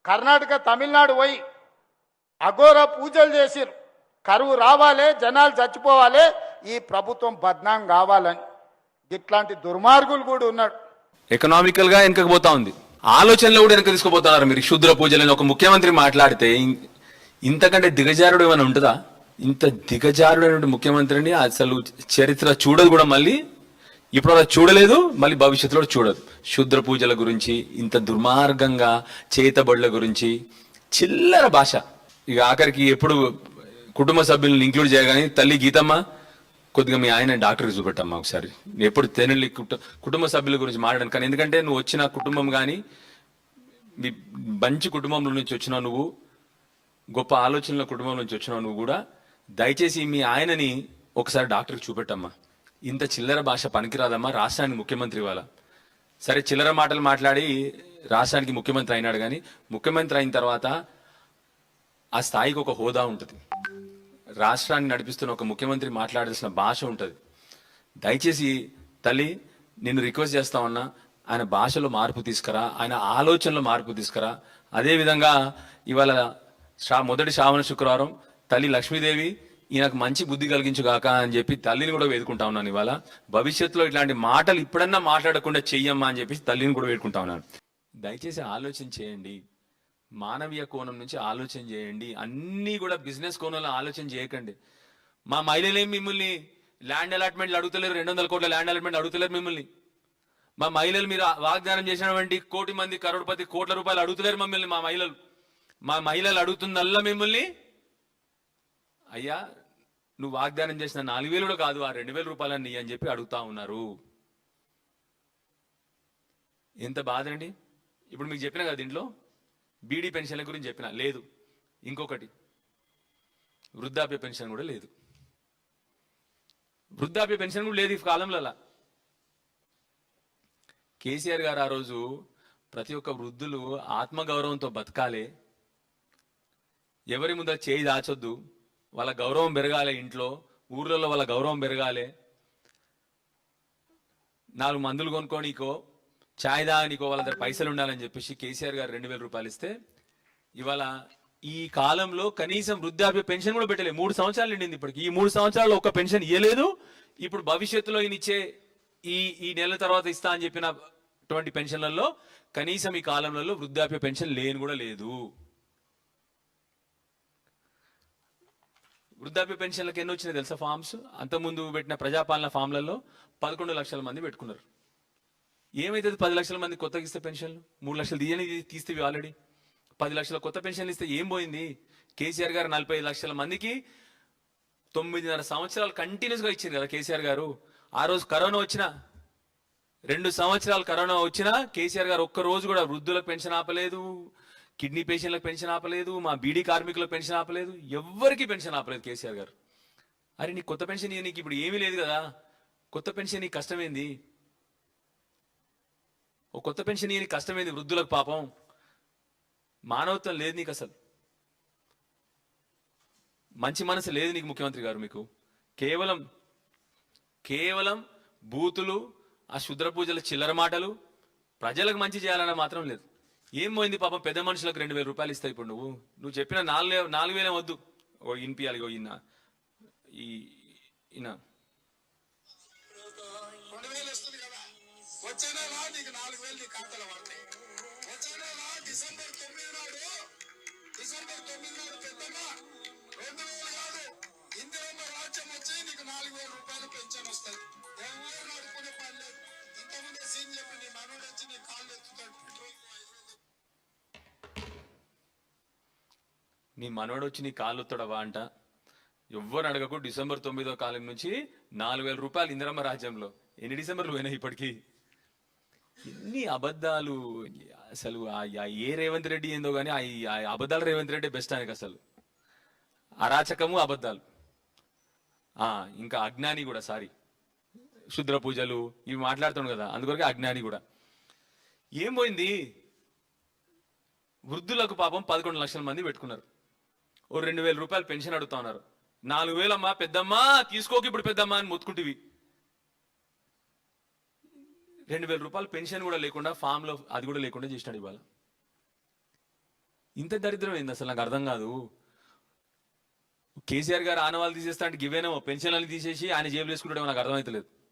కర్ణాటక తమిళనాడు పోయి అఘోర పూజలు చేసిరు. కరువు రావాలి, జనాలు చచ్చిపోవాలి, ఈ ప్రభుత్వం బద్నాం కావాలని. ఇట్లాంటి దుర్మార్గులు కూడా ఉన్నాడు. ఎకనామికల్ గా వెనకపోతా ఉంది, ఆలోచనలో కూడా వెనక తీసుకుపోతున్నారు. మీరు క్షుద్ర పూజలని ఒక ముఖ్యమంత్రి మాట్లాడితే ఇంతకంటే దిగజారుడు ఏమైనా ఉంటుందా? ఇంత దిగజారుడైన ముఖ్యమంత్రిని అసలు చరిత్ర చూడదు కూడా, మళ్ళీ ఇప్పుడు అలా చూడలేదు, మళ్ళీ భవిష్యత్తులో చూడదు. శుద్ర పూజల గురించి, ఇంత దుర్మార్గంగా చేతబడుల గురించి చిల్లర భాష. ఇక ఆఖరికి ఎప్పుడు కుటుంబ సభ్యులను ఇంక్లూడ్ చేయగానే, తల్లి గీతమ్మ కొద్దిగా మీ ఆయన డాక్టర్కి చూపెట్టమ్మా ఒకసారి, ఎప్పుడు తెనలి కుటుంబ సభ్యుల గురించి మాట్లాడాను. కానీ ఎందుకంటే నువ్వు వచ్చిన కుటుంబం కానీ, మీ మంచి కుటుంబంలో నుంచి వచ్చినావు, నువ్వు గొప్ప ఆలోచనల కుటుంబం నుంచి వచ్చినావు నువ్వు కూడా, దయచేసి మీ ఆయనని ఒకసారి డాక్టర్కి చూపెట్టమ్మా. ఇంత చిల్లర భాష పనికిరాదమ్మా. రాష్ట్రానికి ముఖ్యమంత్రి ఇవ్వాల. సరే, చిల్లర మాటలు మాట్లాడి రాష్ట్రానికి ముఖ్యమంత్రి అయినాడు, కానీ ముఖ్యమంత్రి అయిన తర్వాత ఆ స్థాయికి ఒక హోదా ఉంటుంది. రాష్ట్రాన్ని నడిపిస్తున్న ఒక ముఖ్యమంత్రి మాట్లాడాల్సిన భాష ఉంటుంది. దయచేసి తల్లి, నిన్ను రిక్వెస్ట్ చేస్తా ఉన్నా, ఆయన భాషలో మార్పు తీసుకురా, ఆయన ఆలోచనలో మార్పు తీసుకురా. అదేవిధంగా ఇవాళ మొదటి శ్రావణ శుక్రవారం తల్లి లక్ష్మీదేవి ఈయనకు మంచి బుద్ధి కలిగించుగాక అని చెప్పి తల్లిని కూడా వేడుకుంటా ఉన్నాను. ఇవాళ భవిష్యత్తులో ఇట్లాంటి మాటలు ఇప్పుడన్నా మాట్లాడకుండా చెయ్యమ్మా అని చెప్పి తల్లిని కూడా వేడుకుంటా ఉన్నాను. దయచేసి ఆలోచన చేయండి, మానవీయ కోణం నుంచి ఆలోచన చేయండి. అన్నీ కూడా బిజినెస్ కోణంలో ఆలోచన చేయకండి. మా మహిళలేం మిమ్మల్ని ల్యాండ్ అలాట్మెంట్లు అడుగుతలేరు, 200 కోట్ల ల్యాండ్ అలాట్మెంట్ అడుగుతలేరు మిమ్మల్ని. మా మహిళలు మీరు వాగ్దానం చేసినటువంటి 1 కోటి మంది కరోడ్పతి కోట్ల రూపాయలు అడుగుతలేరు మమ్మల్ని. మా మహిళలు అడుగుతుందల్లా మిమ్మల్ని, అయ్యా నువ్వు వాగ్దానం చేసిన 4,000 కూడా కాదు, ఆ 2,000 రూపాయలని అని చెప్పి అడుగుతా ఉన్నారు. ఎంత బాధ అండి. ఇప్పుడు మీకు చెప్పిన కదా, దీంట్లో బీడీ పెన్షన్ల గురించి చెప్పిన లేదు, ఇంకొకటి వృద్ధాప్య పెన్షన్ కూడా లేదు. వృద్ధాప్య పెన్షన్ కూడా లేదు ఈ కాలంలో. కేసీఆర్ గారు ఆ రోజు ప్రతి ఒక్క వృద్ధులు ఆత్మగౌరవంతో బతకాలి, ఎవరి ముందర చేయి దాచొద్దు, వాళ్ళ గౌరవం పెరగాలి, ఇంట్లో ఊర్లలో వాళ్ళ గౌరవం పెరగాలి, 4 మందులు కొనుక్కోనికో ఛాయ్ దానికో వాళ్ళ దగ్గర పైసలు ఉండాలని చెప్పేసి కేసీఆర్ గారు 2,000 రూపాయలు ఇస్తే, ఇవాళ ఈ కాలంలో కనీసం వృద్ధాప్య పెన్షన్ కూడా పెట్టలేదు. 3 సంవత్సరాలు నిండింది ఇప్పటికి. ఈ 3 సంవత్సరాలు ఒక్క పెన్షన్ ఇవ్వలేదు. ఇప్పుడు భవిష్యత్తులో ఈయన ఇచ్చే ఈ నెల తర్వాత ఇస్తా అని చెప్పినటువంటి పెన్షన్లలో కనీసం ఈ కాలంలో వృద్ధాప్య పెన్షన్ లేని కూడా లేదు. వృద్ధాప్య పెన్షన్లకు ఎన్ని వచ్చినాయి తెలుసా ఫామ్స్? అంతకుముందు పెట్టిన ప్రజాపాలన ఫామ్లలో 11 లక్షల మంది పెట్టుకున్నారు. ఏమైతుంది 10 లక్షల మంది కొత్తగా ఇస్తే పెన్షన్లు? 3 లక్షలు తీస్తే ఆల్రెడీ 10 లక్షల కొత్త పెన్షన్లు ఇస్తే ఏం పోయింది? కేసీఆర్ గారు 45 లక్షల మందికి 9.5 సంవత్సరాలు కంటిన్యూస్గా ఇచ్చారు కదా కేసీఆర్ గారు. ఆ రోజు కరోనా వచ్చినా, 2 సంవత్సరాలు కరోనా వచ్చినా కేసీఆర్ గారు ఒక్క రోజు కూడా వృద్ధులకు పెన్షన్ ఆపలేదు, కిడ్నీ పేషెంట్లకు పెన్షన్ ఆపలేదు, మా బీడీ కార్మికులకు పెన్షన్ ఆపలేదు, ఎవ్వరికి పెన్షన్ ఆపలేదు కేసీఆర్ గారు. అరే నీకు కొత్త పెన్షన్ నీకు ఇప్పుడు ఏమీ లేదు కదా, కొత్త పెన్షన్ నీకు కష్టమైంది, ఓ కొత్త పెన్షన్ నీకు కష్టమైంది. వృద్ధులకు పాపం మానవత్వం లేదు నీకు, అసలు మంచి మనసు లేదు నీకు ముఖ్యమంత్రి గారు. మీకు కేవలం బూతులు, ఆ శుద్ర పూజల చిల్లర మాటలు, ప్రజలకు మంచి చేయాలన్న మాత్రం లేదు. ఏం పోయింది పాపం? పెద్ద మనుషులకు 2,000 రూపాయలు ఇస్తాయి. ఇప్పుడు నువ్వు చెప్పిన 4,000 వద్దు, ఓ ఇన్పియాలి. ఈయన నీ మనోడు వచ్చి నీ కాళ్ళు ఎత్తాడవా అంట. ఎవ్వరు అడగకు. డిసెంబర్ 9వ కాలం నుంచి 4,000 రూపాయలు ఇందిరమ్మ రాజ్యంలో. ఎన్ని డిసెంబర్లు పోయినాయి ఇప్పటికీ? ఎన్ని అబద్ధాలు అసలు. ఏ రేవంత్ రెడ్డి ఏందో కానీ ఆ అబద్ధాలు రేవంత్ రెడ్డి బెస్ట్ ఆయనకి. అసలు అరాచకము, అబద్ధాలు. ఇంకా అజ్ఞాని కూడా, సారీ, శుద్ర పూజలు ఇవి మాట్లాడుతున్నాడు కదా, అందుకొరకే అజ్ఞాని కూడా. ఏం పోయింది? వృద్ధులకు పాపం 11 లక్షల మంది పెట్టుకున్నారు. ఓ 2,000 రూపాయలు పెన్షన్ అడుగుతా ఉన్నారు. 4,000 అమ్మా పెద్దమ్మా తీసుకోకి ఇప్పుడు పెద్దమ్మా అని మొత్తుకుంటువి. 2,000 రూపాయలు పెన్షన్ కూడా లేకుండా, ఫామ్ లో అది కూడా లేకుండా చేసినాడు ఇవాళ. ఇంత దరిద్రం ఏంది అసలు నాకు అర్థం కాదు. కేసీఆర్ గారు ఆనవాళ్ళు తీసేస్తా అంటే గివేనేమో పెన్షన్లను తీసేసి ఆయన జేబులు వేసుకుంటాడేమో నాకు అర్థమవుతలేదు.